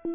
The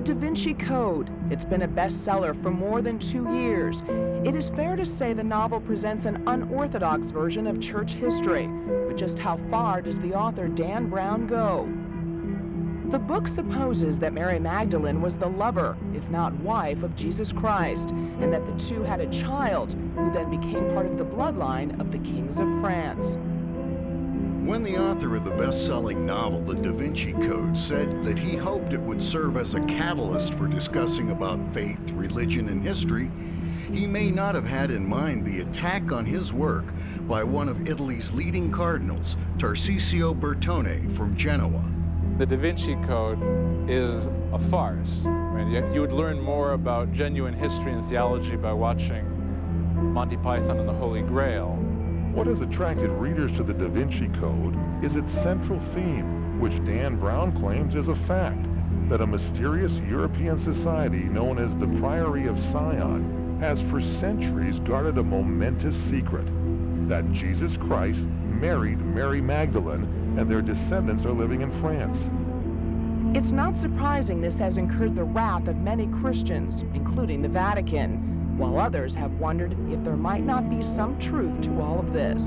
Da Vinci Code. It's been a bestseller for more than 2 years. It is fair to say the novel presents an unorthodox version of church history, but just how far does the author Dan Brown go? The book supposes that Mary Magdalene was the lover, if not wife, of Jesus Christ, and that the two had a child who then became part of the bloodline of the kings of France. When the author of the best-selling novel, The Da Vinci Code, said that he hoped it would serve as a catalyst for discussing about faith, religion, and history, he may not have had in mind the attack on his work by one of Italy's leading cardinals, Tarcisio Bertone from Genoa. The Da Vinci Code is a farce. I mean, you would learn more about genuine history and theology by watching Monty Python and the Holy Grail. What has attracted readers to the Da Vinci Code is its central theme, which Dan Brown claims is a fact, that a mysterious European society known as the Priory of Sion has for centuries guarded a momentous secret, that Jesus Christ married Mary Magdalene and their descendants are living in France. It's not surprising this has incurred the wrath of many Christians, including the Vatican, while others have wondered if there might not be some truth to all of this.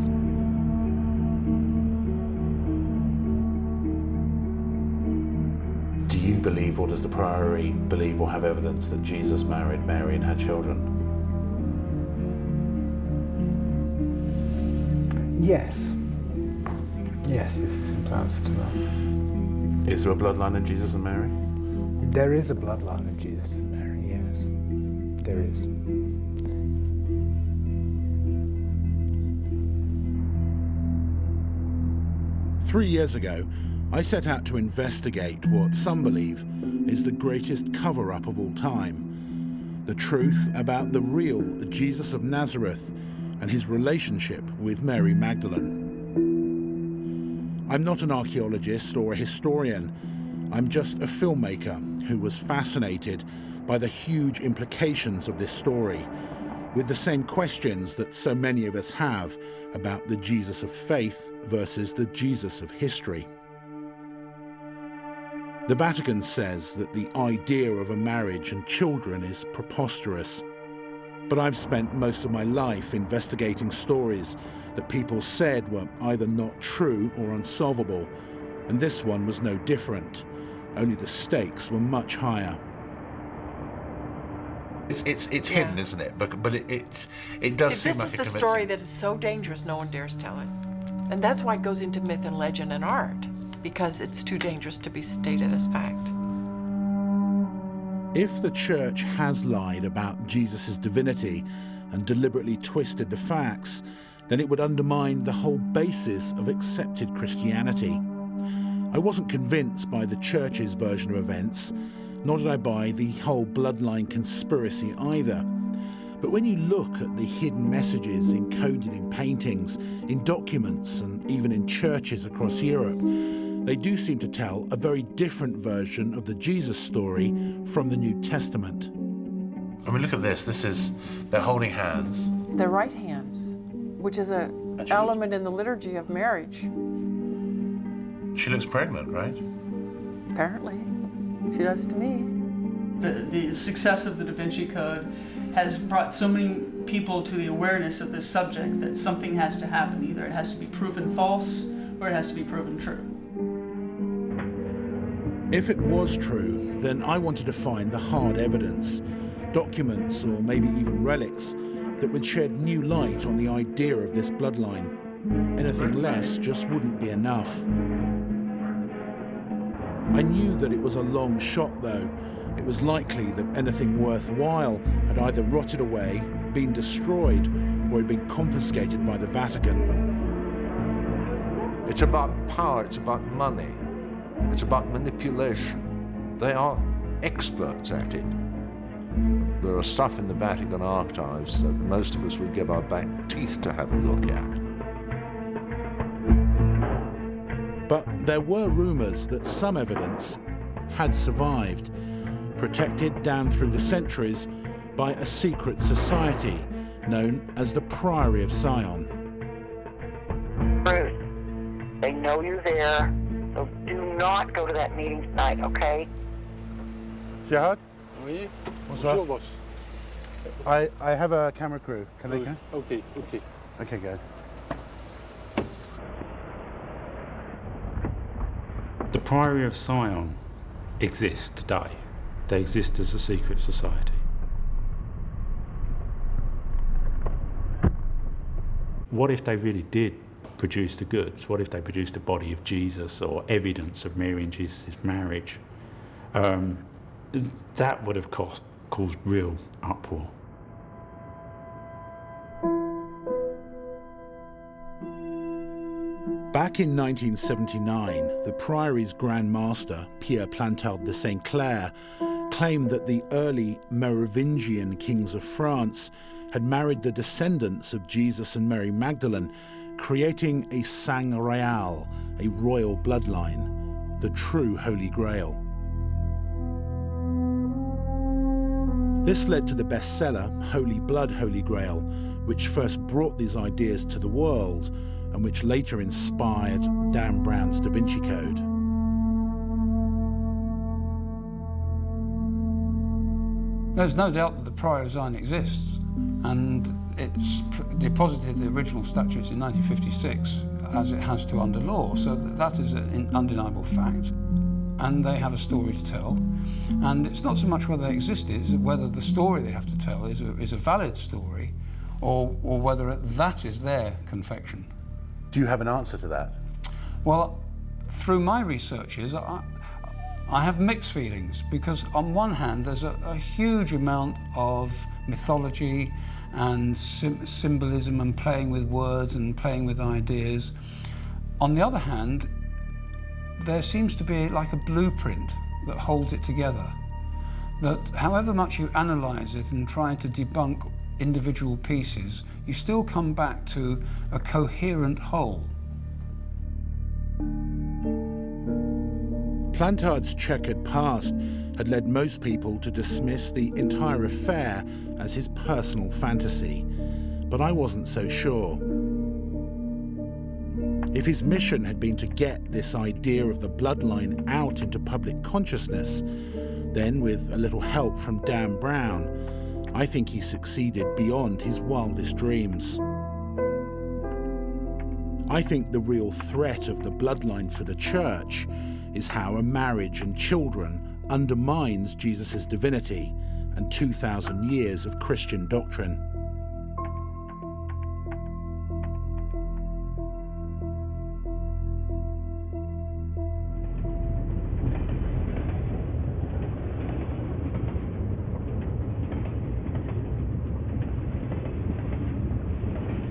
Do you believe, or does the Priory believe or have evidence that Jesus married Mary and had children? Yes. Yes, is the simple answer to that. Is there a bloodline of Jesus and Mary? There is a bloodline of Jesus and Mary, yes. There is. 3 years ago, I set out to investigate what some believe is the greatest cover-up of all time. The truth about the real Jesus of Nazareth and his relationship with Mary Magdalene. I'm not an archaeologist or a historian. I'm just a filmmaker who was fascinated by the huge implications of this story, with the same questions that so many of us have about the Jesus of faith versus the Jesus of history. The Vatican says that the idea of a marriage and children is preposterous, but I've spent most of my life investigating stories that people said were either not true or unsolvable, and this one was no different, only the stakes were much higher. It's hidden, isn't it? But it does seem like this is the story that is so dangerous no one dares tell it. And that's why it goes into myth and legend and art, because it's too dangerous to be stated as fact. If the church has lied about Jesus' divinity and deliberately twisted the facts, then it would undermine the whole basis of accepted Christianity. I wasn't convinced by the church's version of events, nor did I buy the whole bloodline conspiracy either. But when you look at the hidden messages encoded in paintings, in documents, and even in churches across Europe, they do seem to tell a very different version of the Jesus story from the New Testament. I mean, look at this. They're holding hands. Their right hands, which is an element in the liturgy of marriage. She looks pregnant, right? Apparently. She does to me. The success of the Da Vinci Code has brought so many people to the awareness of this subject that something has to happen. Either it has to be proven false or it has to be proven true. If it was true, then I wanted to find the hard evidence, documents or maybe even relics that would shed new light on the idea of this bloodline. Anything less just wouldn't be enough. I knew that it was a long shot though. It was likely that anything worthwhile had either rotted away been destroyed or had been confiscated by the Vatican. It's about power, it's about money, it's about manipulation. They are experts at it. There are stuff in the Vatican archives that most of us would give our back teeth to have a look at. But there were rumours that some evidence had survived, protected down through the centuries by a secret society known as the Priory of Sion. Bruce, they know you're there, so do not go to that meeting tonight, okay? Gerard? Oui. Bonsoir. Bonjour, boss. I have a camera crew. Can they come? Okay, okay. Okay, guys. The Priory of Sion exists today. They exist as a secret society. What if they really did produce the goods? What if they produced the body of Jesus or evidence of Mary and Jesus' marriage? That would have caused real uproar. Back in 1979, the Priory's Grand Master, Pierre Plantard de Saint Clair, claimed that the early Merovingian kings of France had married the descendants of Jesus and Mary Magdalene, creating a sang royal, a royal bloodline, the true Holy Grail. This led to the bestseller Holy Blood, Holy Grail, which first brought these ideas to the world and which later inspired Dan Brown's Da Vinci Code. There's no doubt that the Priory of Sion exists, and it's deposited the original statutes in 1956 as it has to under law, so that is an undeniable fact. And they have a story to tell, and it's not so much whether they exist, it's whether the story they have to tell is a valid story, or whether that is their confection. Do you have an answer to that? Well, through my researches, I have mixed feelings, because on one hand there's a huge amount of mythology and symbolism and playing with words and playing with ideas. On the other hand, there seems to be like a blueprint that holds it together, that however much you analyse it and try to debunk individual pieces, you still come back to a coherent whole. Plantard's checkered past had led most people to dismiss the entire affair as his personal fantasy, but I wasn't so sure. If his mission had been to get this idea of the bloodline out into public consciousness, then with a little help from Dan Brown, I think he succeeded beyond his wildest dreams. I think the real threat of the bloodline for the Church is how a marriage and children undermines Jesus' divinity and 2,000 years of Christian doctrine.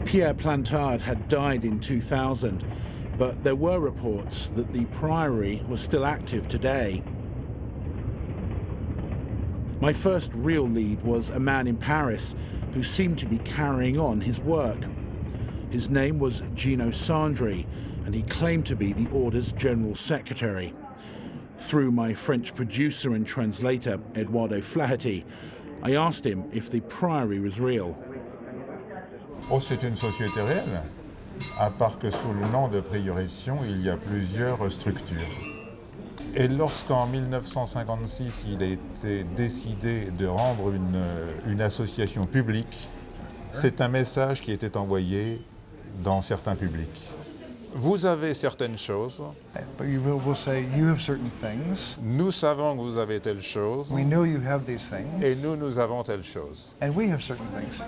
Pierre Plantard had died in 2000, but there were reports that the Priory was still active today. My first real lead was a man in Paris who seemed to be carrying on his work. His name was Gino Sandri, and he claimed to be the Order's General Secretary. Through my French producer and translator, Eduardo Flaherty, I asked him if the Priory was real. Oh, c'est une société réelle, à part que sous le nom de prioration, il y a plusieurs structures. Et lorsqu'en 1956, il a été décidé de rendre une association publique, c'est un message qui était envoyé dans certains publics. Vous avez certaines choses. But you will say you have certain things. Nous savons que vous avez telle chose. We know you have these things. Et nous avons telle chose. And we have certain things.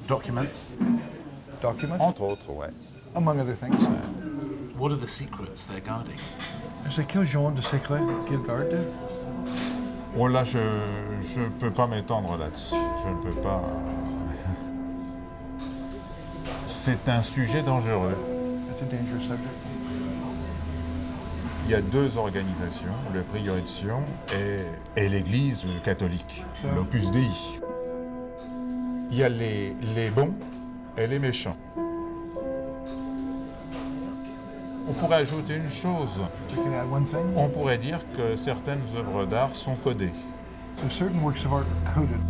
Documents? Documents? Entre autres, ouais. Among other things. What are the secrets they're guarding? C'est quel genre de secret qu'ils gardent? Oh là, je ne peux pas m'étendre là-dessus. Je ne peux pas... C'est un sujet dangereux. It's a dangerous subject. Il y a deux organisations, le prieuré de Sion et l'Église catholique, l'Opus Dei. Il y a les bons et les méchants. On pourrait ajouter une chose. On pourrait dire que certaines œuvres d'art sont codées. So certain works of art are coded.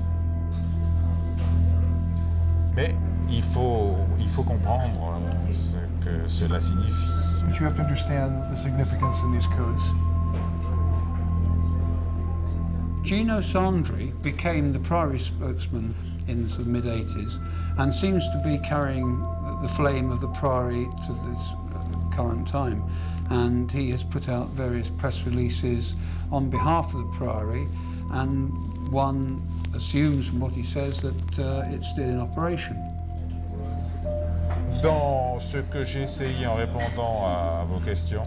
Mais il faut comprendre ce que cela signifie. But you have to understand the significance in these codes. Gino Sandri became the Priory spokesman in the mid-80s and seems to be carrying the flame of the Priory to this current time. And he has put out various press releases on behalf of the Priory, and one assumes from what he says that it's still in operation. Dans ce que j'ai essayé en répondant à vos questions,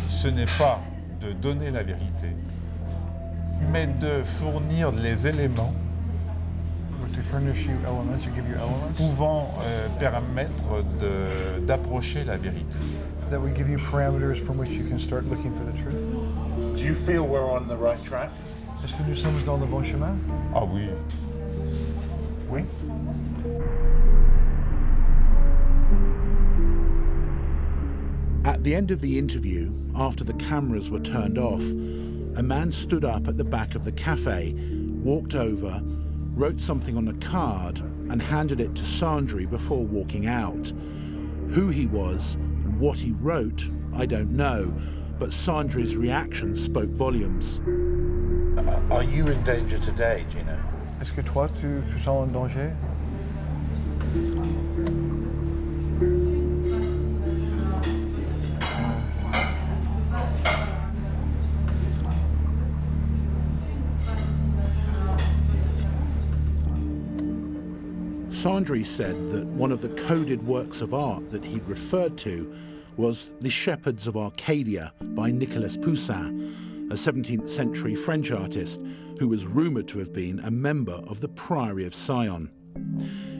ce n'est pas de donner la vérité, mais de fournir les éléments pouvant permettre d'approcher la vérité. That would give you parameters from which you can start looking for the truth. Do you feel we're on the right track? Est-ce que nous sommes dans le bon chemin? Ah oui. Oui. At the end of the interview, after the cameras were turned off, a man stood up at the back of the cafe, walked over, wrote something on a card and handed it to Sandri before walking out. Who he was and what he wrote, I don't know, but Sandri's reaction spoke volumes. Are you in danger today, Gino? Est-ce que toi, tu sens en danger? Sandri said that one of the coded works of art that he'd referred to was The Shepherds of Arcadia by Nicolas Poussin, a 17th century French artist who was rumoured to have been a member of the Priory of Sion.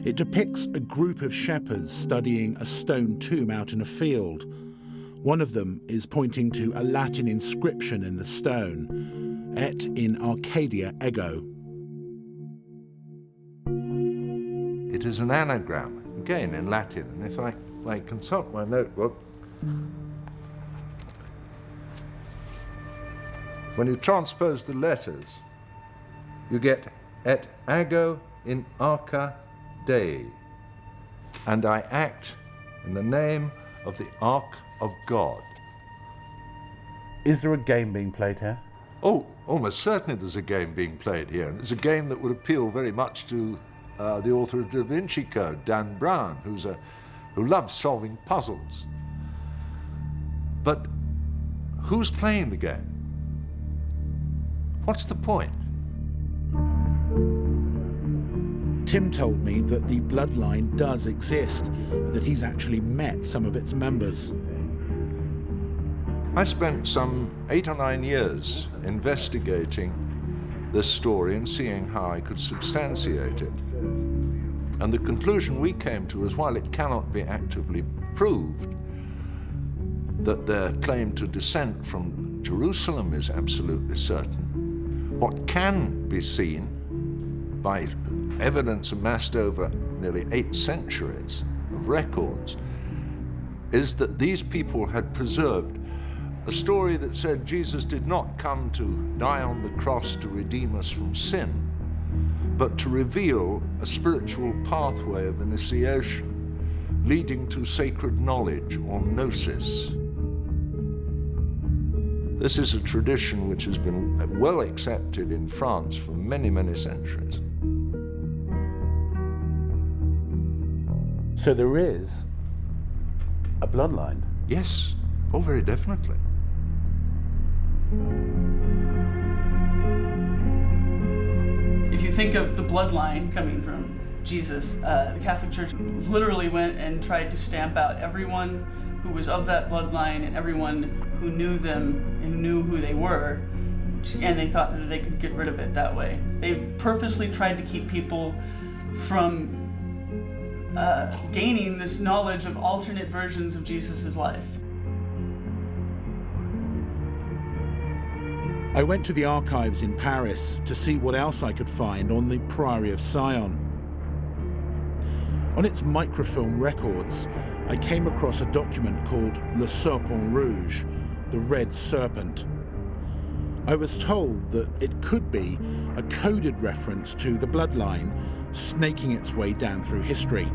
It depicts a group of shepherds studying a stone tomb out in a field. One of them is pointing to a Latin inscription in the stone, Et in Arcadia ego. It is an anagram, again in Latin, and if I consult my notebook, when you transpose the letters, you get et ago in arca Dei, and I act in the name of the Ark of God. Is there a game being played here? Oh, almost certainly there's a game being played here, and it's a game that would appeal very much to the author of Da Vinci Code, Dan Brown, who loves solving puzzles. But who's playing the game? What's the point? Tim told me that the bloodline does exist, and that he's actually met some of its members. I spent some 8 or 9 years investigating this story and seeing how I could substantiate it. And the conclusion we came to is, while it cannot be actively proved that their claim to descent from Jerusalem is absolutely certain, what can be seen by evidence amassed over nearly 8 centuries of records is that these people had preserved a story that said Jesus did not come to die on the cross to redeem us from sin, but to reveal a spiritual pathway of initiation leading to sacred knowledge or gnosis. This is a tradition which has been well accepted in France for many, many centuries. So there is a bloodline? Yes, oh, very definitely. If you think of the bloodline coming from Jesus, the Catholic Church literally went and tried to stamp out everyone who was of that bloodline and everyone who knew them and knew who they were, and they thought that they could get rid of it that way. They purposely tried to keep people from gaining this knowledge of alternate versions of Jesus' life. I went to the archives in Paris to see what else I could find on the Priory of Sion. On its microfilm records, I came across a document called Le Serpent Rouge, the Red Serpent. I was told that it could be a coded reference to the bloodline snaking its way down through history.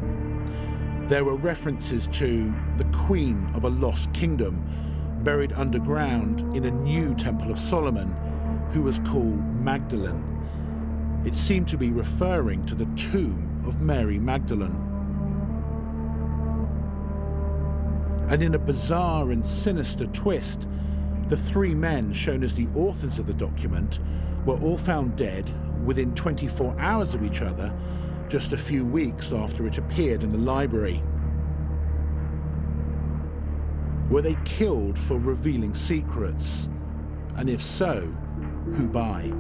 There were references to the queen of a lost kingdom buried underground in a new Temple of Solomon, who was called Magdalene. It seemed to be referring to the tomb of Mary Magdalene. And in a bizarre and sinister twist, the three men shown as the authors of the document were all found dead within 24 hours of each other, just a few weeks after it appeared in the library. Were they killed for revealing secrets? And if so, who by?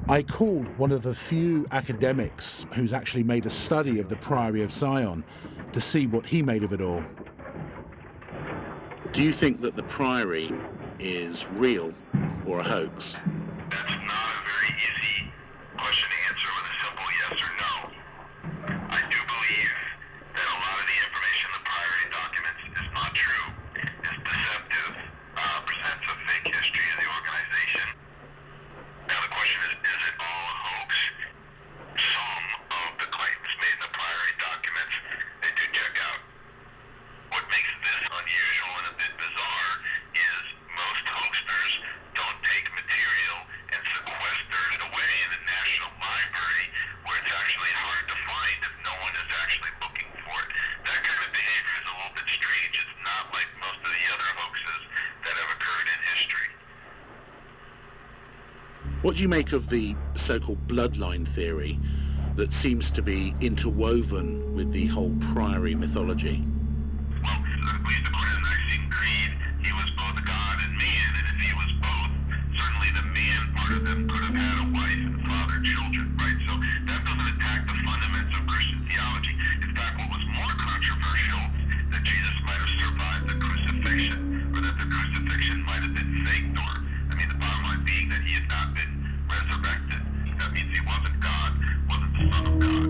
I called one of the few academics who's actually made a study of the Priory of Sion to see what he made of it all. Do you think that the Priory is real or a hoax? What do you make of the so-called bloodline theory that seems to be interwoven with the whole Priory mythology? Well, at least according to the Nicene Creed, he was both God and man, and if he was both, certainly the man part of them could have had a wife and fathered children, right? So that doesn't attack the fundamentals of Christian theology. In fact, what was more controversial, that Jesus might have survived the crucifixion, or that the crucifixion might have been faked, or, I mean, the bottom line being that he had not been resurrected. That means he wasn't God, wasn't the Son of God.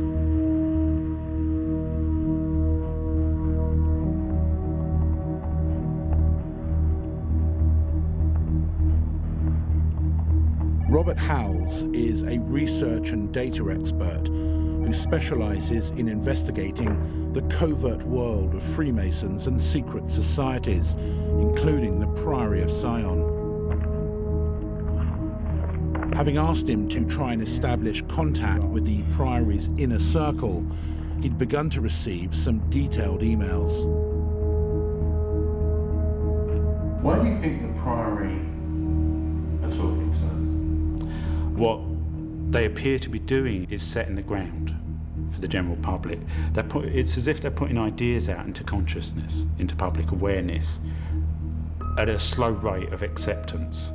Robert Howells is a research and data expert who specializes in investigating the covert world of Freemasons and secret societies, including the Priory of Sion. Having asked him to try and establish contact with the Priory's inner circle, he'd begun to receive some detailed emails. Why do you think the Priory are talking to us? What they appear to be doing is setting the ground for the general public. It's as if they're putting ideas out into consciousness, into public awareness, at a slow rate of acceptance.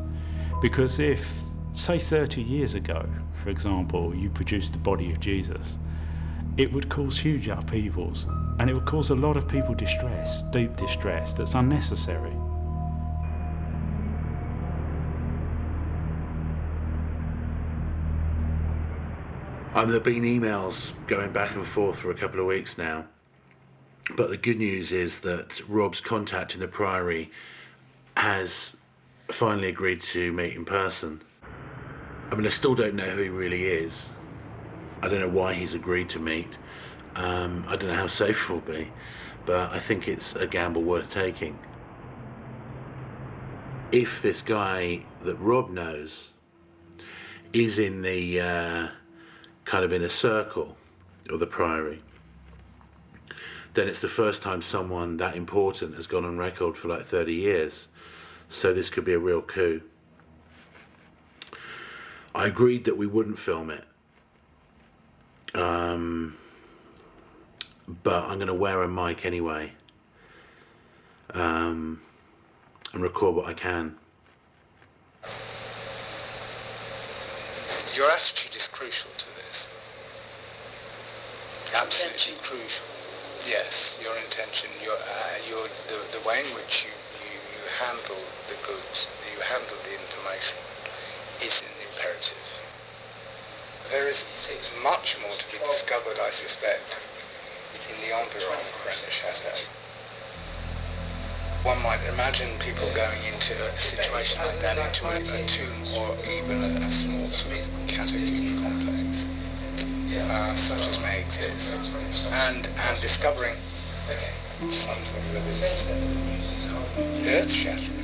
Because if, say 30 years ago, for example, you produced the body of Jesus, it would cause huge upheavals, and it would cause a lot of people distress, deep distress, that's unnecessary. There have been emails going back and forth for a couple of weeks now, but the good news is that Rob's contacting the Priory has finally agreed to meet in person. I mean, I still don't know who he really is. I don't know why he's agreed to meet. I don't know how safe it will be, but I think it's a gamble worth taking. If this guy that Rob knows is in the kind of inner circle of the Priory, then it's the first time someone that important has gone on record for like 30 years. So this could be a real coup. I agreed that we wouldn't film it, but I'm going to wear a mic anyway and record what I can. Your attitude is crucial to this. Absolutely crucial. Yes, your intention, the way in which you handle the goods, you handle the information, is an imperative. There is much more to be discovered, I suspect, in the environment of Rene le Chateau. One might imagine people going into a situation like that, into a tomb or even a small sort of catacomb complex, such as may exist, and discovering something that is earth-shattering.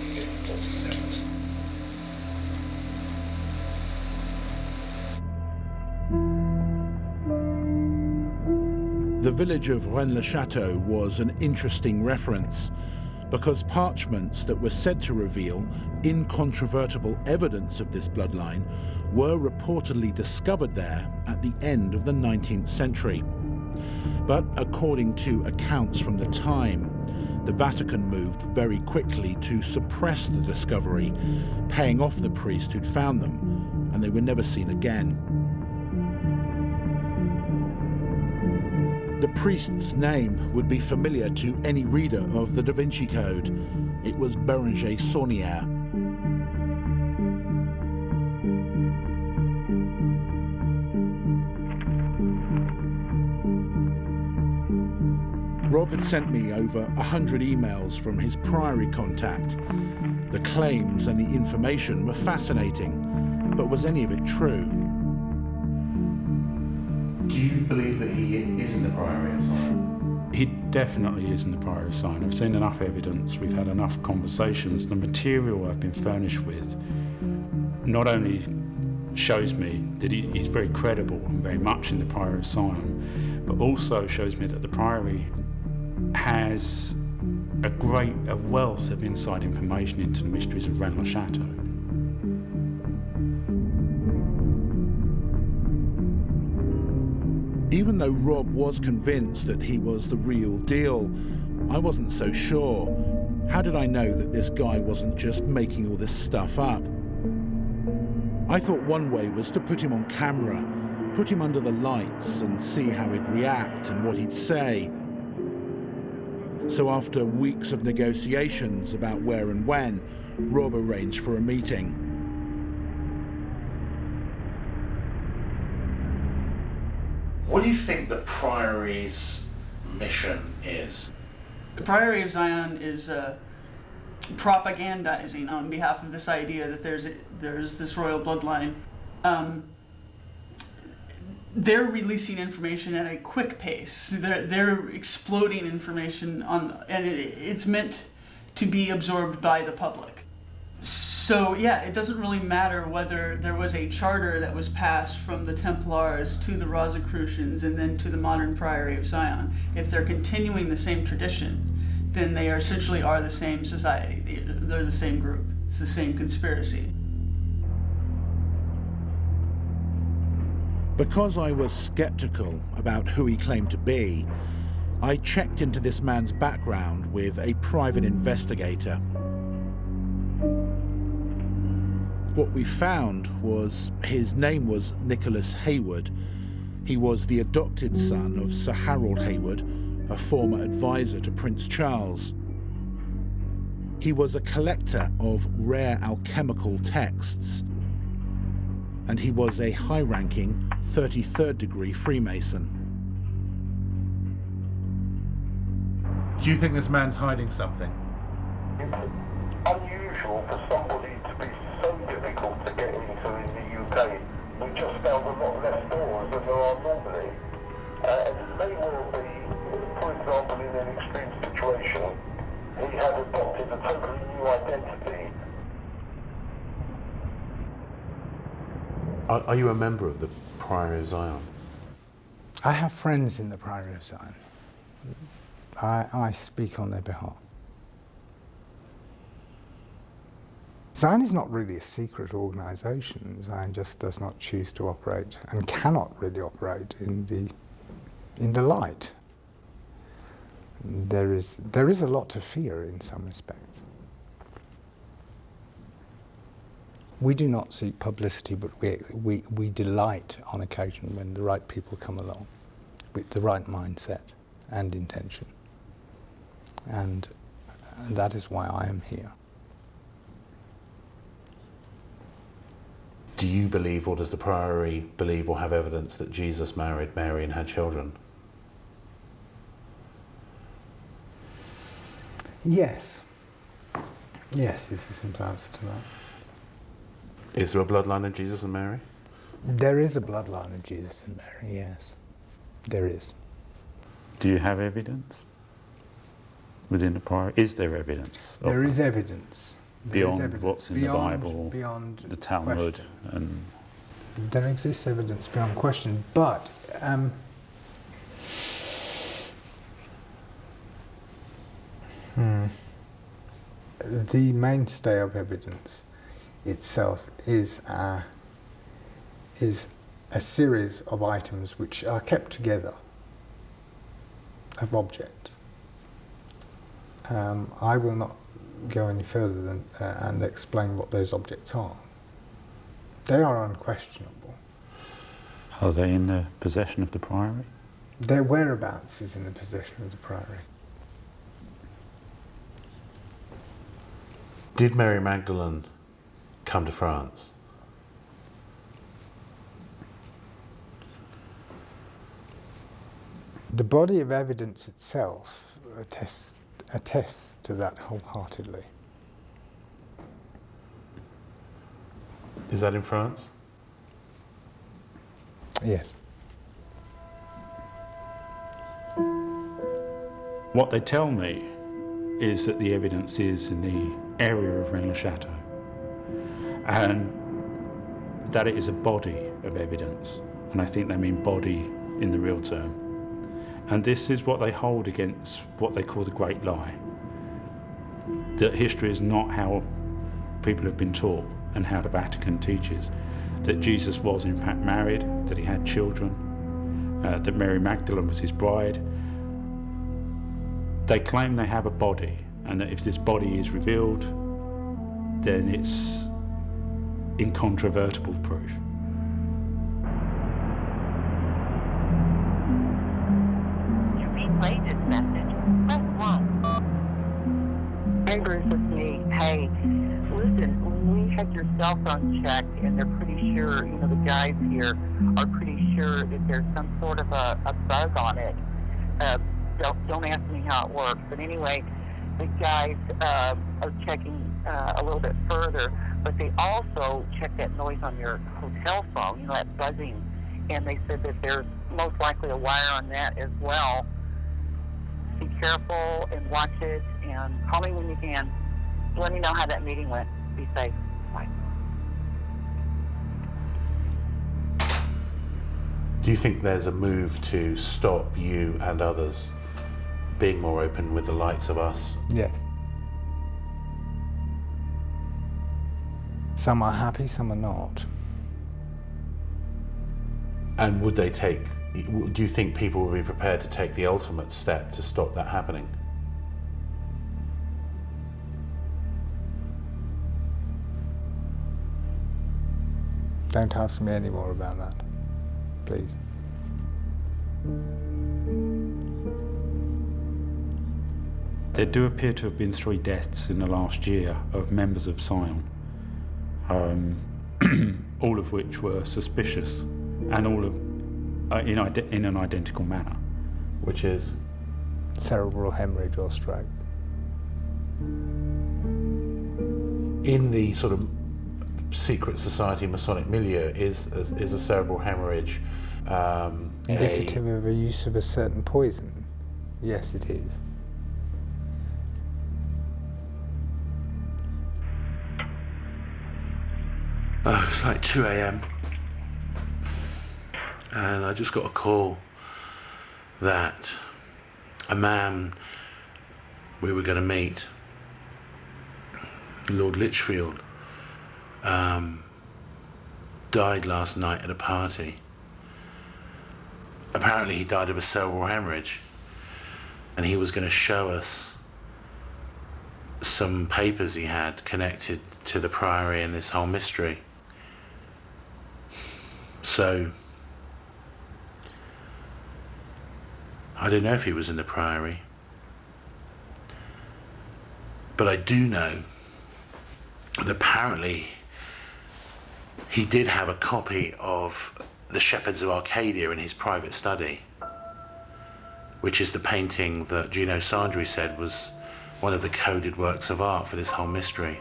The village of Rene le Chateau was an interesting reference because parchments that were said to reveal incontrovertible evidence of this bloodline were reportedly discovered there at the end of the 19th century. But according to accounts from the time, the Vatican moved very quickly to suppress the discovery, paying off the priest who'd found them, and they were never seen again. The priest's name would be familiar to any reader of the Da Vinci Code. It was Bérenger Saunière. Rob had sent me over 100 emails from his priory contact. The claims and the information were fascinating, but was any of it true? Do you believe that he is in the priory of Sion? He definitely is in the priory of Sion. I've seen enough evidence, we've had enough conversations. The material I've been furnished with not only shows me that he's very credible and very much in the priory of Sion, but also shows me that the priory has a wealth of inside information into the mysteries of Rene le Chateau. Even though Rob was convinced that he was the real deal, I wasn't so sure. How did I know that this guy wasn't just making all this stuff up? I thought one way was to put him on camera, put him under the lights and see how he'd react and what he'd say. So after weeks of negotiations about where and when, Rob arranged for a meeting. What do you think the Priory's mission is? The Priory of Zion is propagandizing on behalf of this idea that there's this royal bloodline. They're releasing information at a quick pace. They're exploding information and it's meant to be absorbed by the public. So yeah, it doesn't really matter whether there was a charter that was passed from the Templars to the Rosicrucians and then to the modern Priory of Zion. If they're continuing the same tradition, then they essentially are the same society. They're the same group. It's the same conspiracy. Because I was skeptical about who he claimed to be, I checked into this man's background with a private investigator. What we found was his name was Nicholas Hayward. He was the adopted son of Sir Harold Hayward, a former advisor to Prince Charles. He was a collector of rare alchemical texts, and he was a high-ranking 33rd degree Freemason. Do you think this man's hiding something? It's unusual for somebody to be so difficult to get into in the UK. We just found a lot less doors than there are normally. And it may well be, for example, in an extreme situation, he had adopted a totally new identity. Are you a member of the Priory of Zion? I have friends in the Priory of Zion. I speak on their behalf. Zion is not really a secret organisation. Zion just does not choose to operate and cannot really operate in the light. There is a lot to fear in some respects. We do not seek publicity, but we delight on occasion when the right people come along with the right mindset and intention. And that is why I am here. Do you believe, or does the Priory believe or have evidence that Jesus married Mary and had children? Yes. Yes is the simple answer to that. Is there a bloodline of Jesus and Mary? There is a bloodline of Jesus and Mary, yes. There is. Do you have evidence within the Priory? Is there evidence? There is evidence. Beyond what's in the Bible, beyond the Talmud, question. and there exists evidence beyond question, but the mainstay of evidence itself is a series of items which are kept together, of objects. I will not go any further than and explain what those objects are. They are unquestionable. Are they in the possession of the Priory? Their whereabouts is in the possession of the Priory. Did Mary Magdalene come to France? The body of evidence itself attests to that wholeheartedly. Is that in France? Yes. What they tell me is that the evidence is in the area of Rene le Chateau, and that it is a body of evidence, and I think they mean body in the real term. And this is what they hold against what they call the Great Lie, that history is not how people have been taught and how the Vatican teaches, that Jesus was in fact married, that he had children, that Mary Magdalene was his bride. They claim they have a body, and that if this body is revealed, then it's incontrovertible proof. To replay this message, press 1. Hey Bruce, it's me. Hey, listen, we had your cell phone checked, and they're pretty sure, the guys here are pretty sure that there's some sort of a bug on it. Don't ask me how it works, but anyway, the guys are checking a little bit further, but they also checked that noise on your hotel phone, that buzzing, and they said that there's most likely a wire on that as well. Be careful and watch it, and call me when you can. Let me know how that meeting went. Be safe. Bye. Do you think there's a move to stop you and others being more open with the likes of us? Yes. Some are happy, some are not. And would they do you think people will be prepared to take the ultimate step to stop that happening? Don't ask me any more about that, please. There do appear to have been 3 deaths in the last year of members of Sion, all of which were suspicious, and all of in an identical manner. Which is? Cerebral hemorrhage or stroke. In the sort of secret society Masonic milieu, is a cerebral hemorrhage indicative of a use of a certain poison? Yes, it is. It's like 2 a.m. and I just got a call that a man we were going to meet, Lord Lichfield, died last night at a party. Apparently he died of a cerebral hemorrhage, and he was going to show us some papers he had connected to the Priory and this whole mystery. So I don't know if he was in the Priory, but I do know that apparently he did have a copy of The Shepherds of Arcadia in his private study, which is the painting that Gino Sandri said was one of the coded works of art for this whole mystery.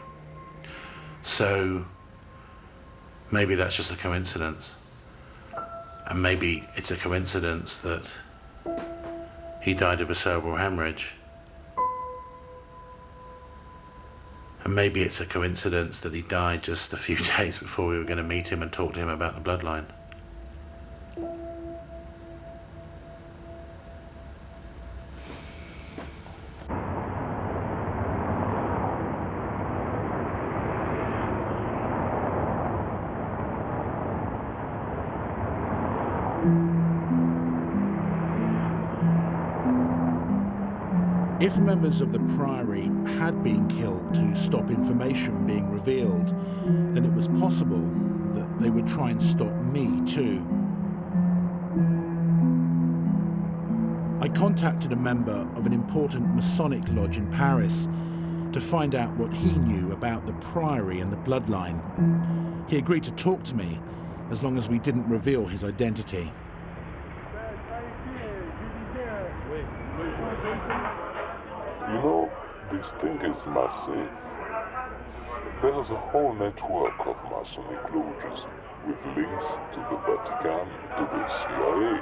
So maybe that's just a coincidence. And maybe it's a coincidence that he died of a cerebral hemorrhage. And maybe it's a coincidence that he died just a few days before we were going to meet him and talk to him about the bloodline. If members of the Priory had been killed to stop information being revealed, then it was possible that they would try and stop me too. I contacted a member of an important Masonic lodge in Paris to find out what he knew about the Priory and the bloodline. He agreed to talk to me as long as we didn't reveal his identity. You know, this thing is massive. There's a whole network of Masonic lodges with links to the Vatican, to the CIA.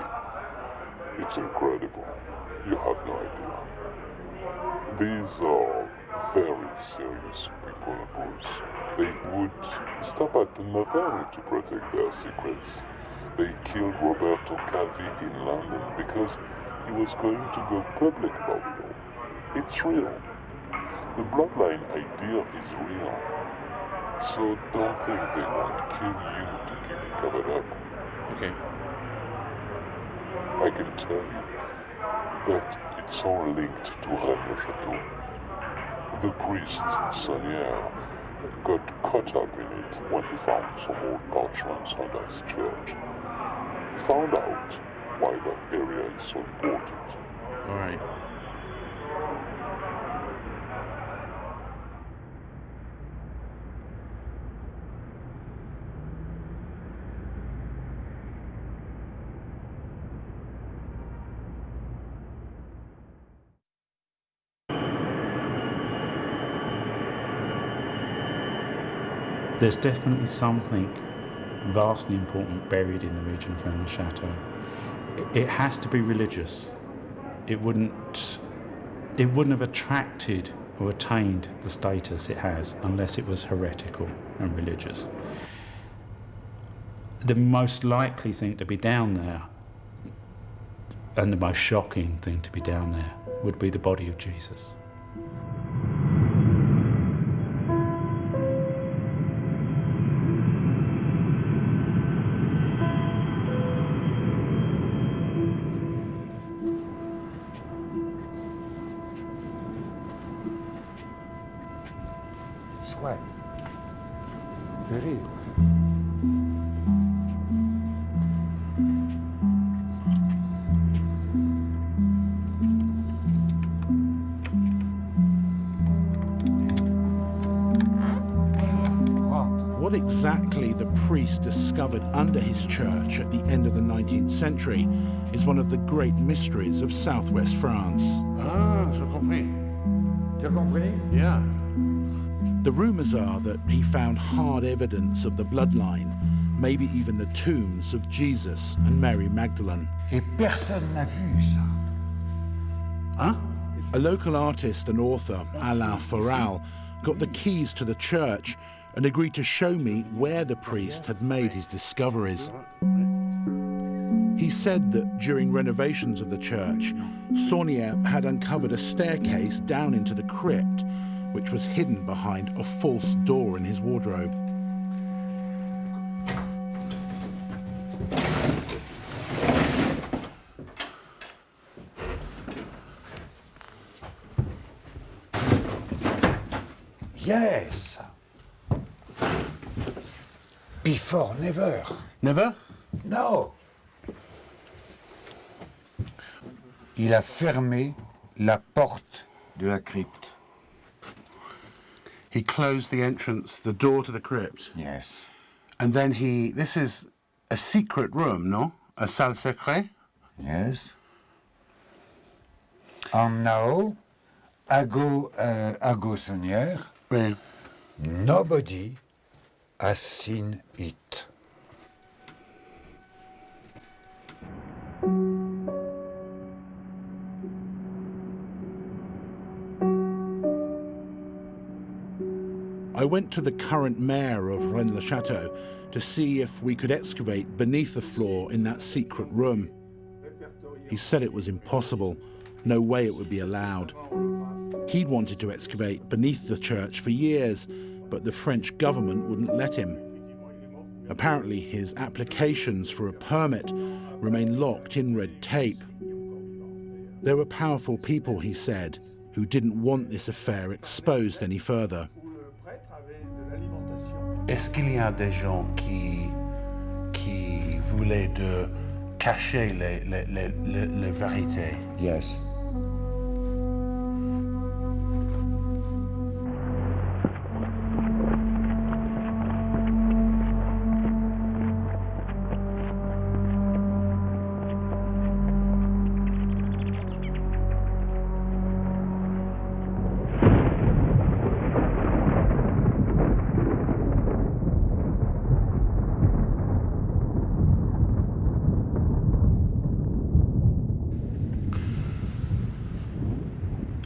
It's incredible. You have no idea. These are very serious people, Bruce. They would stop at nothing to protect their secrets. They killed Roberto Calvi in London because he was going to go public about it. It's real. The bloodline idea is real. So don't think they won't kill you to keep it covered up. Okay. I can tell you that it's all linked to Rene le Chateau. The priest, Sonier, got caught up in it when he found some old parchments under his church. He found out why that area is so important. All right. There's definitely something vastly important buried in the region of Rene le Chateau. It has to be religious. It wouldn't have attracted or attained the status it has unless it was heretical and religious. The most likely thing to be down there, and the most shocking thing to be down there, would be the body of Jesus. Sweat. Very. What exactly the priest discovered under his church at the end of the 19th century is one of the great mysteries of southwest France. Ah, j'ai compris. Tu as compris? Yeah. The rumours are that he found hard evidence of the bloodline, maybe even the tombs of Jesus and Mary Magdalene. Et personne n'a vu ça. Hein? A local artist and author, Alain Foral, got the keys to the church and agreed to show me where the priest had made his discoveries. He said that during renovations of the church, Saunier had uncovered a staircase down into the crypt, which was hidden behind a false door in his wardrobe. Yes. Before, never. Never? No. Il a fermé la porte de la crypte. He closed the entrance, the door to the crypt. Yes. And then this is a secret room, no? A salle secrète? Yes. And now, I go, Seigneur. Oui. Nobody has seen it. I went to the current mayor of Rene le Chateau to see if we could excavate beneath the floor in that secret room. He said it was impossible. No way it would be allowed. He'd wanted to excavate beneath the church for years, but the French government wouldn't let him. Apparently, his applications for a permit remain locked in red tape. There were powerful people, he said, who didn't want this affair exposed any further. Est-ce qu'il y a des gens qui voulaient de cacher les vérités? Yes.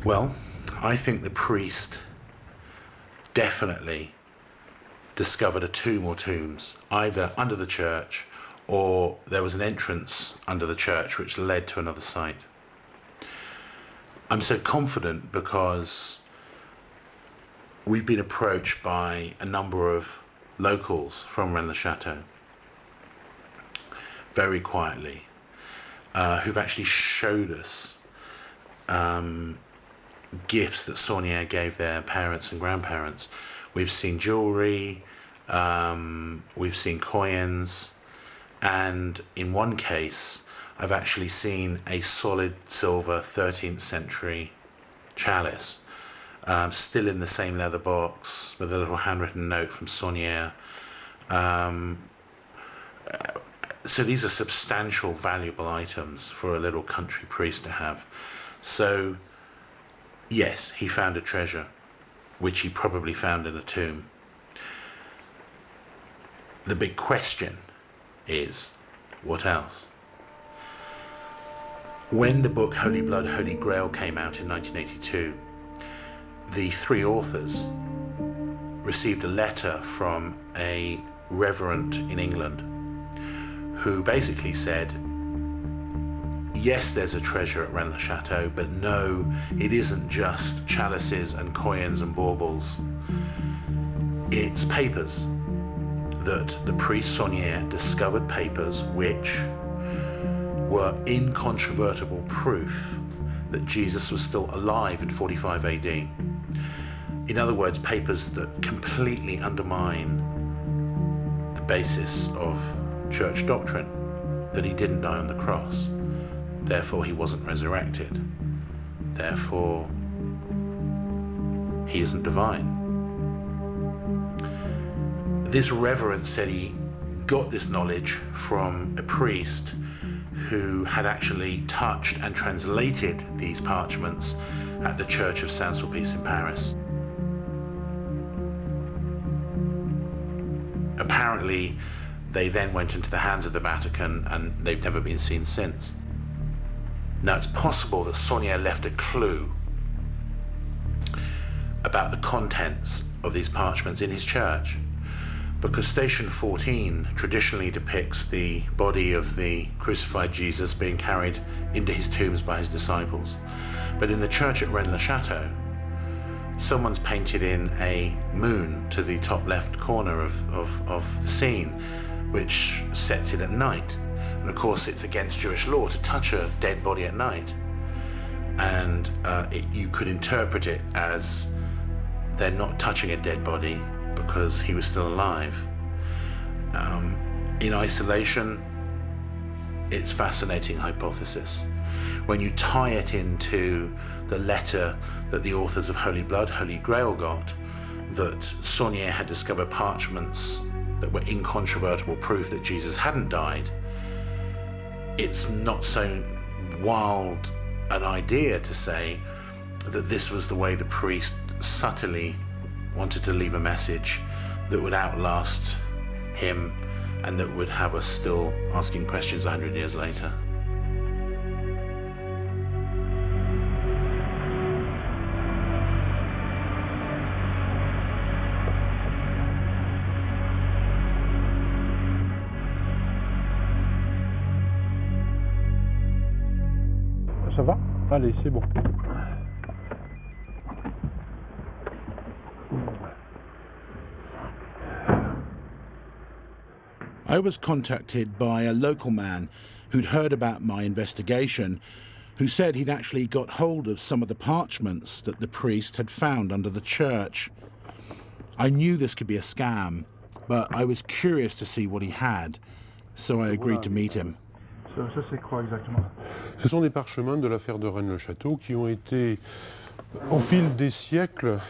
Well, I think the priest definitely discovered a tomb or tombs, either under the church or there was an entrance under the church which led to another site. I'm so confident because we've been approached by a number of locals from Rene le Chateau, very quietly, who've actually showed us gifts that Saunière gave their parents and grandparents. We've seen jewelry, we've seen coins, and in one case I've actually seen a solid silver 13th century chalice, still in the same leather box with a little handwritten note from Saunière. So these are substantial, valuable items for a little country priest to have. So yes, he found a treasure, which he probably found in a tomb. The big question is, what else? When the book Holy Blood, Holy Grail came out in 1982, the three authors received a letter from a reverend in England who basically said, yes, there's a treasure at Rene le Chateau, but no, it isn't just chalices and coins and baubles. It's papers that the priest Saunière discovered, papers which were incontrovertible proof that Jesus was still alive in 45 AD. In other words, papers that completely undermine the basis of church doctrine, that he didn't die on the cross. Therefore, he wasn't resurrected. Therefore, he isn't divine. This reverend said he got this knowledge from a priest who had actually touched and translated these parchments at the Church of Saint-Sulpice in Paris. Apparently, they then went into the hands of the Vatican and they've never been seen since. Now, it's possible that Saunière left a clue about the contents of these parchments in his church, because Station 14 traditionally depicts the body of the crucified Jesus being carried into his tombs by his disciples. But in the church at Rene le Chateau, someone's painted in a moon to the top left corner of the scene, which sets it at night. And of course, it's against Jewish law to touch a dead body at night. And you could interpret it as they're not touching a dead body because he was still alive. In isolation, it's a fascinating hypothesis. When you tie it into the letter that the authors of Holy Blood, Holy Grail got, that Saunier had discovered parchments that were incontrovertible proof that Jesus hadn't died, it's not so wild an idea to say that this was the way the priest subtly wanted to leave a message that would outlast him and that would have us still asking questions 100 years later. Ça va? Allez, c'est bon. I was contacted by a local man who'd heard about my investigation, who said he'd actually got hold of some of the parchments that the priest had found under the church. I knew this could be a scam, but I was curious to see what he had, so I agreed to meet him. Ça c'est quoi exactement? Ce sont des parchemins de l'affaire de Rene le Chateau qui ont été, au fil des siècles,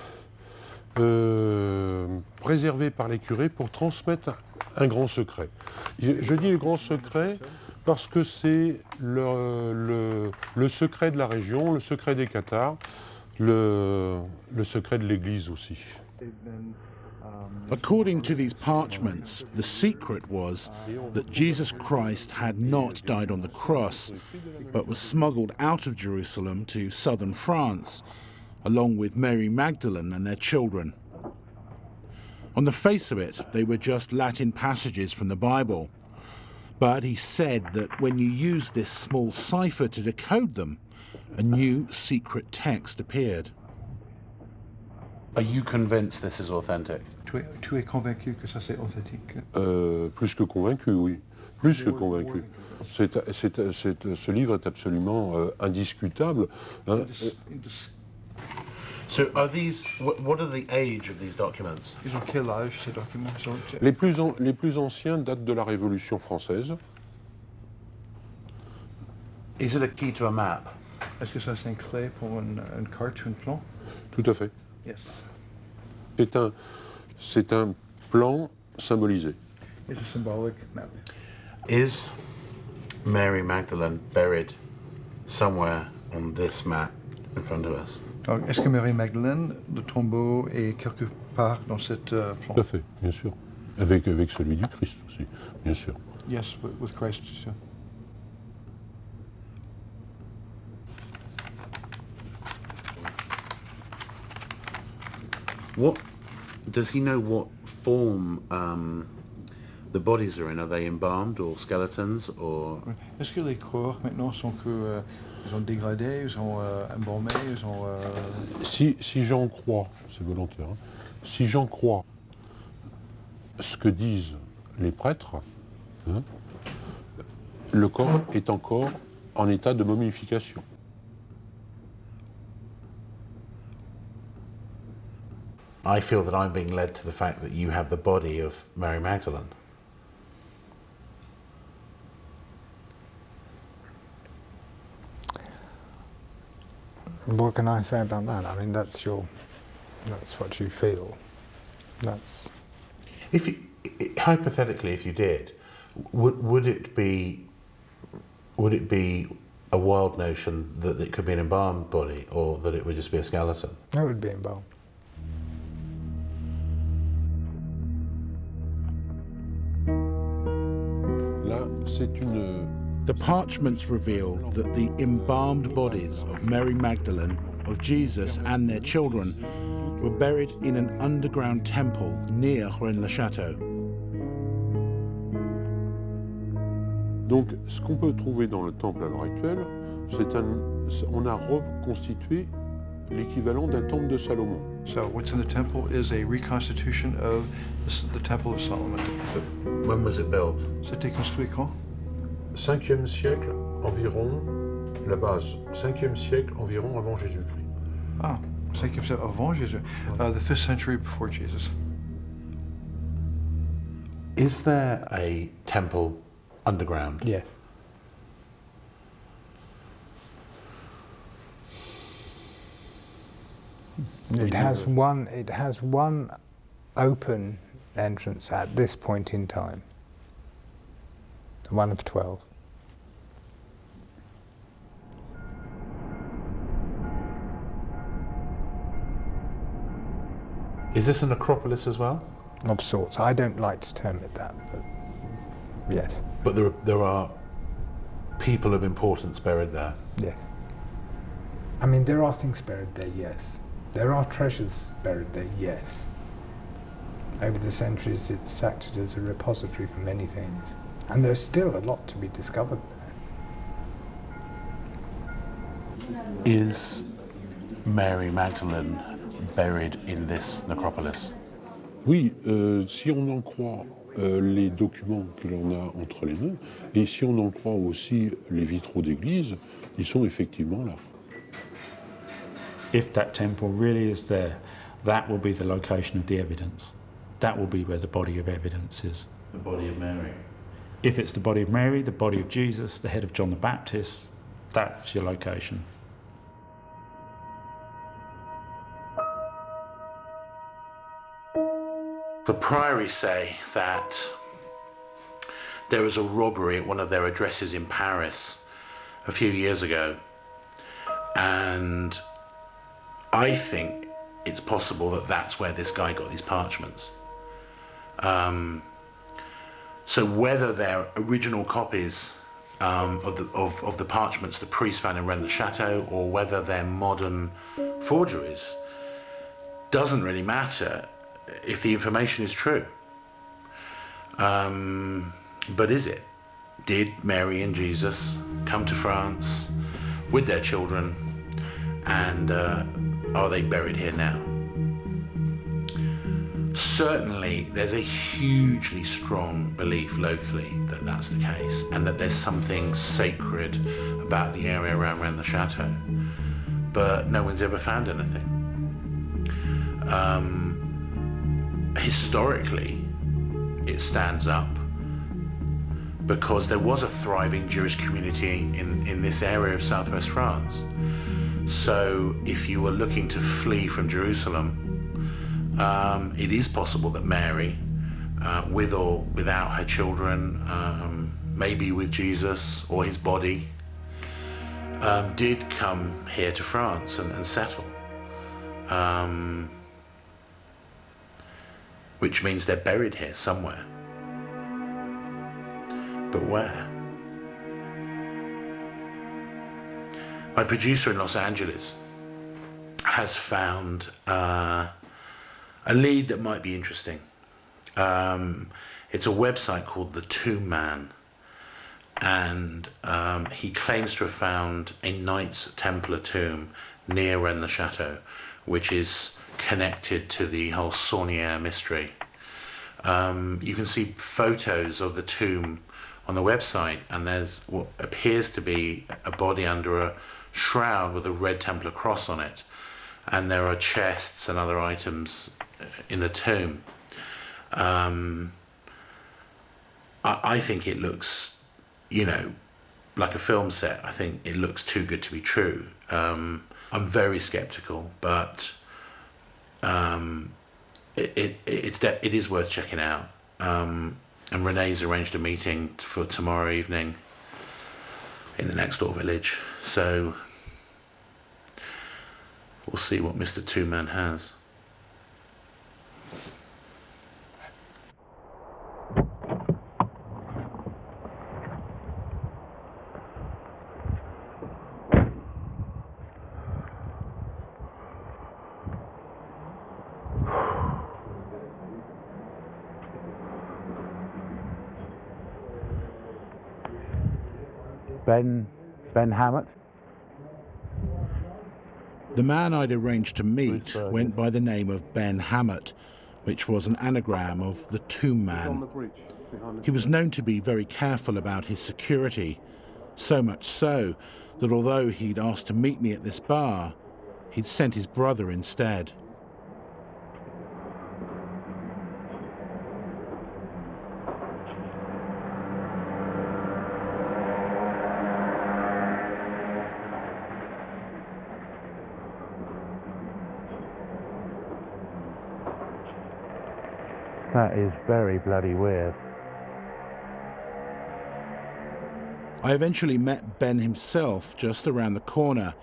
préservés par les curés pour transmettre un grand secret. Je dis le grand secret parce que c'est le secret de la région, le secret des Cathares, le secret de l'Église aussi. According to these parchments, the secret was that Jesus Christ had not died on the cross, but was smuggled out of Jerusalem to southern France, along with Mary Magdalene and their children. On the face of it, they were just Latin passages from the Bible. But he said that when you use this small cipher to decode them, a new secret text appeared. Are you convinced this is authentic? Tu es convaincu que ça c'est authentique? Plus que convaincu, oui. Plus que convaincu. Ce livre est absolument indiscutable. Hein. So are these, what are the age of these documents? Ils ont quel âge ces documents? Les plus anciens datent de la Révolution française. Is it a key to a map? Est-ce que ça c'est une clé pour une carte ou un plan? Tout à fait. Yes. C'est un plan symbolisé. It's a symbolic map. Is Mary Magdalene buried somewhere on this map in front of us? Donc, est-ce que Mary Magdalene, le tombeau est quelque part dans cette plan? Tout à fait, bien sûr. Avec celui du Christ aussi, bien sûr. Yes, with Christ too. What does he know? What form the bodies are in? Are they embalmed or skeletons or? Est-ce que les corps maintenant sont ils sont dégradés, ils sont embalmés, ils sont. Si j'en crois, c'est volontaire. Hein, si j'en crois ce que disent les prêtres, hein, le corps est encore en état de momification. I feel that I'm being led to the fact that you have the body of Mary Magdalene. What can I say about that? I mean, that's what you feel. Hypothetically, if you did, would it be a wild notion that it could be an embalmed body, or that it would just be a skeleton? It would be embalmed. The parchments reveal that the embalmed bodies of Mary Magdalene, of Jesus and their children were buried in an underground temple near Rene le Chateau. Donc, ce qu'on peut trouver dans le temple à l'heure actuelle, on a reconstitué l'équivalent d'un temple de Salomon. So what's in the temple is a reconstitution of the Temple of Solomon. When was it built? C'était construit quand? 5e siècle environ, la base, 5e siècle environ avant Jésus-Christ. Ah, 5e siècle avant Jésus, the 5th century before Jesus. Is there a temple underground? Yes. It has one open entrance at this point in time. One of 12. Is this a necropolis as well? Of sorts. I don't like to term it that, but yes. But there are people of importance buried there? Yes. I mean, there are things buried there, yes. There are treasures buried there, yes. Over the centuries, it's acted as a repository for many things. And there's still a lot to be discovered there. Is Mary Magdalene buried in this necropolis? Oui, si on en croit les documents que l'on a entre les mains, et si on en croit aussi les vitraux d'église, ils sont effectivement là. If that temple really is there, that will be the location of the evidence. That will be where the body of evidence is. The body of Mary? If it's the body of Mary, the body of Jesus, the head of John the Baptist, that's your location. The Priory say that there was a robbery at one of their addresses in Paris a few years ago, and I think it's possible that that's where this guy got these parchments. So whether they're original copies of the parchments the priest found in Rene le Chateau, or whether they're modern forgeries, doesn't really matter if the information is true. But is it? Did Mary and Jesus come to France with their children, and are they buried here now? Certainly, there's a hugely strong belief locally that that's the case, and that there's something sacred about the area around Rene le Chateau. But no one's ever found anything. Historically, it stands up because there was a thriving Jewish community in this area of southwest France. So if you were looking to flee from Jerusalem, it is possible that Mary, with or without her children, maybe with Jesus or his body, did come here to France and settle. Which means they're buried here somewhere. But where? My producer in Los Angeles has found a lead that might be interesting. It's a website called The Tomb Man, and he claims to have found a Knights Templar tomb near Rene le Chateau, which is connected to the whole Saunière mystery. You can see photos of the tomb on the website, and there's what appears to be a body under a shroud with a red Templar cross on it, and there are chests and other items in the tomb. I think it looks, like a film set. I think it looks too good to be true. I'm very skeptical, but it is worth checking out. And Rene's arranged a meeting for tomorrow evening in the next door village. So we'll see what Mr. Two Man has. Ben Hammett. The man I'd arranged to meet went by the name of Ben Hammett, which was an anagram of the Tomb Man. He was known to be very careful about his security, so much so that although he'd asked to meet me at this bar, he'd sent his brother instead. That is very bloody weird. I eventually met Ben himself just around the corner.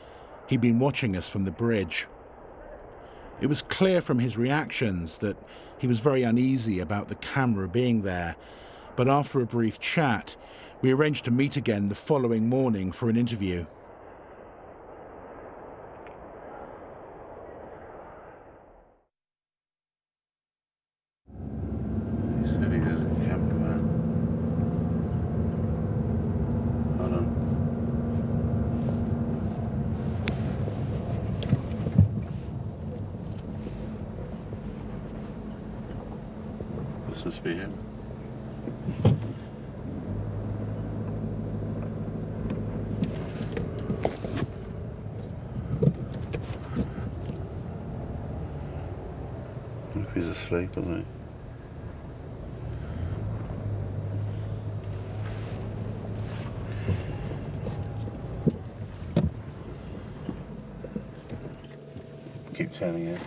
He'd been watching us from the bridge. It was clear from his reactions that he was very uneasy about the camera being there, but after a brief chat, we arranged to meet again the following morning for an interview. He said he has a cameraman. Hold on. This must be him. I wonder if he's asleep, isn't he? Keep turning it.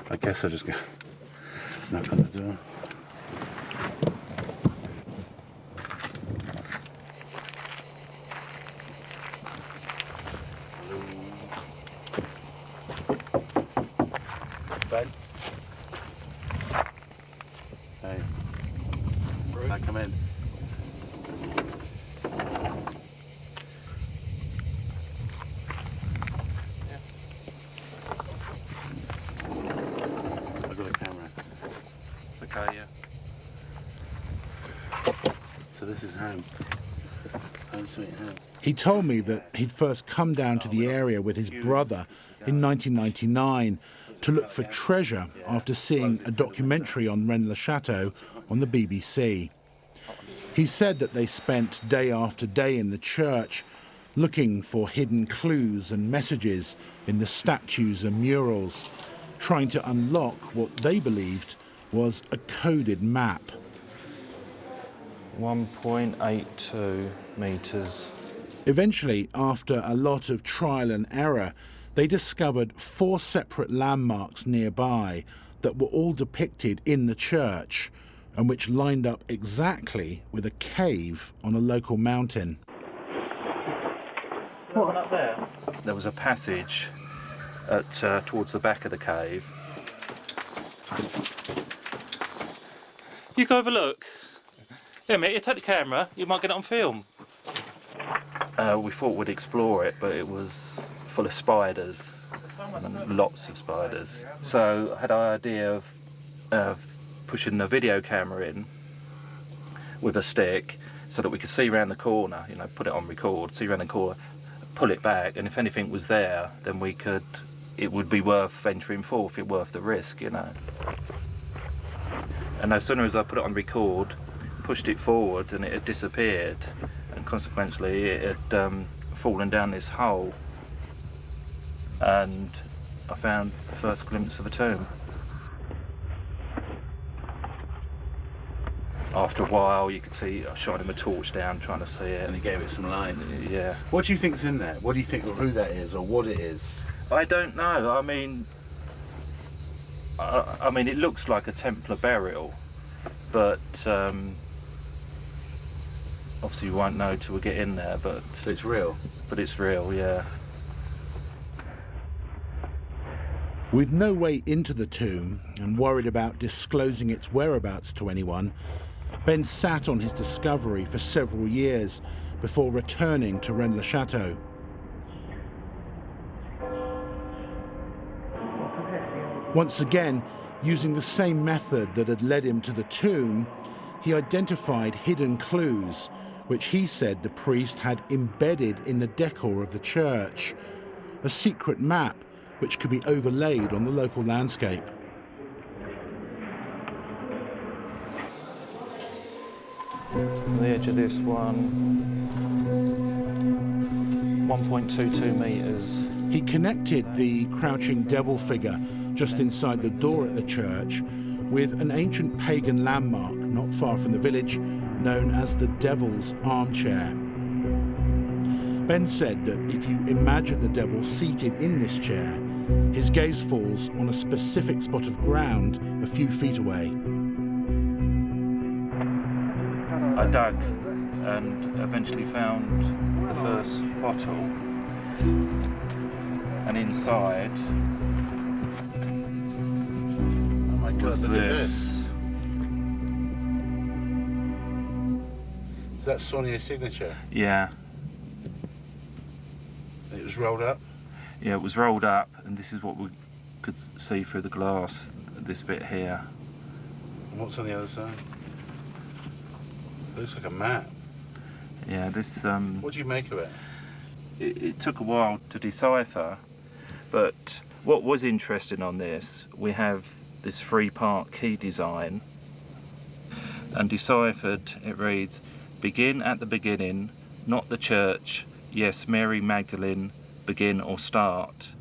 I guess I'll just go knock on the door. Ben? Hey. Bruce? Can I come in? I've got a camera. Okay, yeah. So this is home. Home sweet home. He told me that he'd first come down to the area with his brother in 1999 to look for treasure after seeing a documentary on Rene le Chateau on the BBC. He said that they spent day after day in the church looking for hidden clues and messages in the statues and murals, trying to unlock what they believed was a coded map. 1.82 metres. Eventually, after a lot of trial and error, they discovered 4 separate landmarks nearby that were all depicted in the church and which lined up exactly with a cave on a local mountain. What up there? There was a passage towards the back of the cave. You go have a look. Yeah, mate, you take the camera, you might get it on film. We thought we'd explore it, but it was full of spiders, lots of spiders. So I had an idea of pushing the video camera in with a stick so that we could see around the corner, you know, put it on record, see around the corner, pull it back, and if anything was there, then it would be worth venturing forth, it worth the risk, you know. And no sooner as I put it on record, pushed it forward and it had disappeared, and consequently it had fallen down this hole, and I found the first glimpse of a tomb. After a while you could see, I shot him a torch down trying to see it. And he gave it some light. Yeah. What do you think's in there? What do you think of who that is or what it is? I don't know. I mean, it looks like a Templar burial, but obviously you won't know till we get in there. But it's real. But it's real, yeah. With no way into the tomb and worried about disclosing its whereabouts to anyone, Ben sat on his discovery for several years before returning to Rene le Chateau. Once again, using the same method that had led him to the tomb, he identified hidden clues, which he said the priest had embedded in the decor of the church, a secret map which could be overlaid on the local landscape. On the edge of this one, 1.22 metres. He connected the crouching devil figure just inside the door at the church with an ancient pagan landmark not far from the village known as the Devil's Armchair. Ben said that if you imagine the devil seated in this chair, his gaze falls on a specific spot of ground a few feet away. I dug and eventually found the first bottle, and inside was this. Is that Sonia's signature? Yeah. It was rolled up? Yeah, it was rolled up, and this is what we could see through the glass, this bit here. And what's on the other side? It looks like a map. Yeah, this... What do you make of it? It took a while to decipher, but what was interesting on this, we have this three-part key design, and deciphered, it reads, "Begin at the beginning, not the church. Yes, Mary Magdalene, begin or start."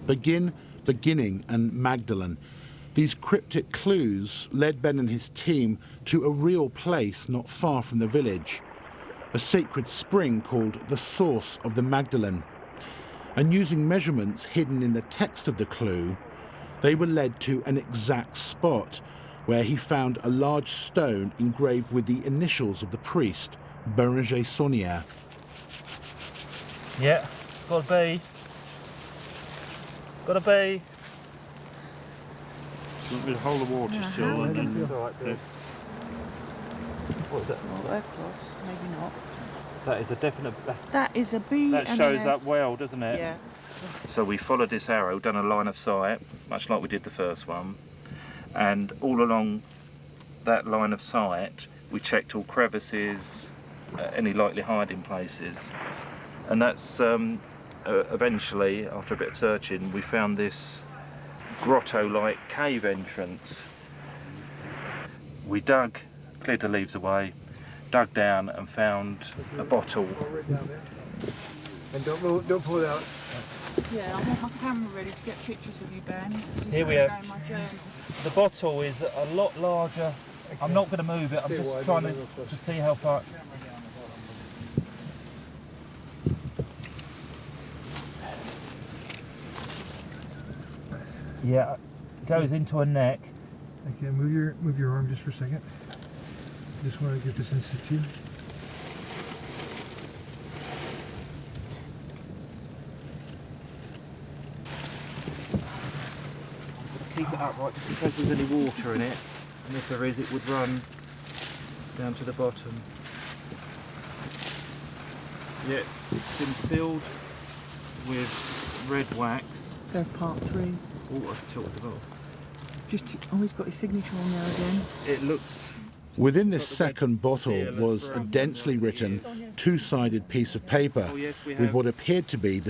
Begin, beginning, and Magdalene. These cryptic clues led Ben and his team to a real place not far from the village, a sacred spring called the Source of the Magdalene. And using measurements hidden in the text of the clue, they were led to an exact spot where he found a large stone engraved with the initials of the priest, Bérenger Saunière. Yeah, got a bee. Got a bee. We'll hold the water still and then... What is that? Well, they're close, maybe not. That is a definite... That is a B. That shows up well, doesn't it? Yeah. So we followed this arrow, done a line of sight, much like we did the first one, and all along that line of sight we checked all crevices, any likely hiding places, and that's eventually, after a bit of searching, we found this grotto-like cave entrance. We dug, cleared the leaves away, dug down and found a bottle. And don't pull it out. Yeah, I want my camera ready to get pictures of you, Ben. Here we have. The bottle is a lot larger. Okay. I'm not going to move it. I'm just trying to see how far. Yeah, it goes into a neck. Okay, move your arm just for a second. Just want to get this in situ. Keep it upright just in case there's any water in it, and if there is, it would run down to the bottom. Yeah, it's been sealed with red wax. Go part 3. Oh, I've tilted the bottle. He's got his signature on there again. It looks... Within this second bottle was a densely written, two-sided piece of paper with what appeared to be the